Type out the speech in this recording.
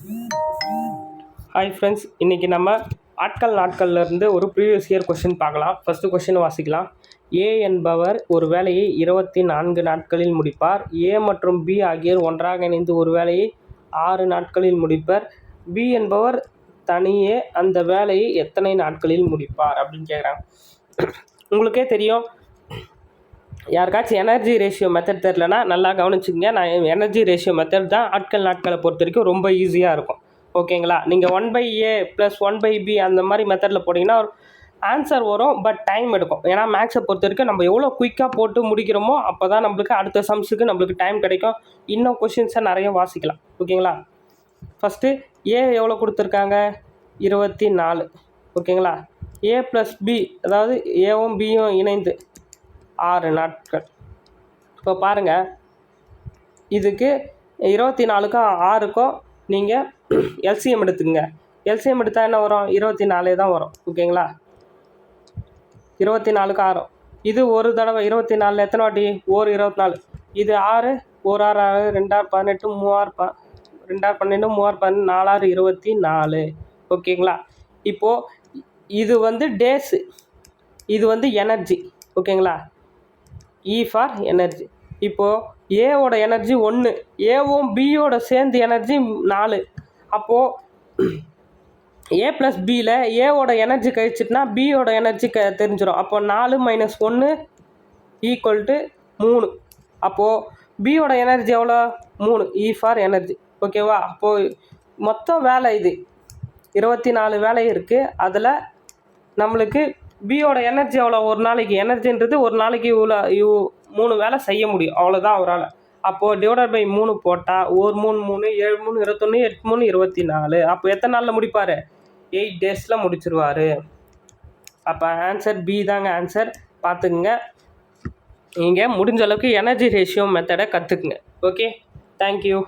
Hi friends, இன்றைக்கி நம்ம நாட்கள்லேருந்து ஒரு ப்ரீவியஸ் இயர் கொஷின் பார்க்கலாம். ஃபஸ்ட்டு கொஷின் வாசிக்கலாம். ஏ என்பவர் ஒரு வேலையை 24 நாட்களில் முடிப்பார். ஏ மற்றும் பி ஆகியோர் ஒன்றாக இணைந்து ஒரு வேலையை 6 நாட்களில் முடிப்பர். பி என்பவர் தனியே அந்த வேலையை எத்தனை நாட்களில் முடிப்பார் அப்படின்னு கேட்குறாங்க. உங்களுக்கே தெரியும், யாருக்காச்சும் எனர்ஜி ரேஷியோ மெத்தட் தெரிலனா நல்லா கவனிச்சுங்க. நான் எனர்ஜி ரேஷியோ மெத்தட் தான் நாட்களை பொறுத்த வரைக்கும் ரொம்ப ஈஸியாக இருக்கும். ஓகேங்களா? நீங்கள் 1/a + 1/b அந்த மாதிரி மெத்தடில் போட்டிங்கன்னா ஒரு ஆன்சர் வரும், பட் டைம் எடுக்கும். ஏன்னா மேக்ஸை பொறுத்த வரைக்கும் நம்ம எவ்வளோ குயிக்காக போட்டு முடிக்கிறோமோ அப்போ தான் நம்மளுக்கு அடுத்த சம்ஸுக்கு நம்மளுக்கு டைம் கிடைக்கும். இன்னும் கொஷின்ஸை நிறைய வாசிக்கலாம். ஓகேங்களா? ஃபஸ்ட்டு ஏ எவ்வளோ கொடுத்துருக்காங்க? 24. ஓகேங்களா? a + b, அதாவது ஏவும் பியும் இணைந்து 6 நாட்கள். இப்போ பாருங்கள், இதுக்கு 24க்கும் 6க்கும் நீங்கள் எல்சிஎம் எடுத்துக்கங்க. எல்சிஎம் எடுத்தால் என்ன வரும்? 24 தான் வரும். ஓகேங்களா? 24க்கு 6. இது ஒரு தடவை 24 எத்தனை வாட்டி? 24. இது 6, 1 6 6, 2 6 18, 3 6 2 6 12, 3 6 14, 4 6 24. ஓகேங்களா? இப்போது இது டேஸு, இது எனர்ஜி. ஓகேங்களா? இ ஃபார் எனர்ஜி. இப்போது ஏவோட எனர்ஜி 1, ஏவும் பியோட சேர்ந்து எனர்ஜி 4. அப்போது ஏ + பியில் ஏவோட எனர்ஜி கழிச்சிட்டுனா பியோட எனர்ஜி தெரிஞ்சிடும். அப்போது 4 - 1 = 3. அப்போது பியோட எனர்ஜி எவ்வளோ? 3. இ ஃபார் எனர்ஜி. ஓகேவா? அப்போது மொத்தம் வேலை இது 24 வேலை இருக்குது. அதில் நம்மளுக்கு பியோட எனர்ஜி எவ்வளோ? ஒரு நாளைக்கு எனர்ஜின்றது ஒரு நாளைக்கு இவ்வளோ 3 வேலை செய்ய முடியும், அவ்வளோதான் அவரால். அப்போது /3 போட்டால் 1 3 3 7 3 21 8 3 24. அப்போ எத்தனை நாளில் முடிப்பார்? 8 டேஸில் முடிச்சிருவார். அப்போ ஆன்சர் பி தாங்க ஆன்சர். பார்த்துக்குங்க, நீங்கள் முடிஞ்ச அளவுக்கு எனர்ஜி ரேஷியோ மெத்தடை கற்றுக்குங்க. Okay, thank you.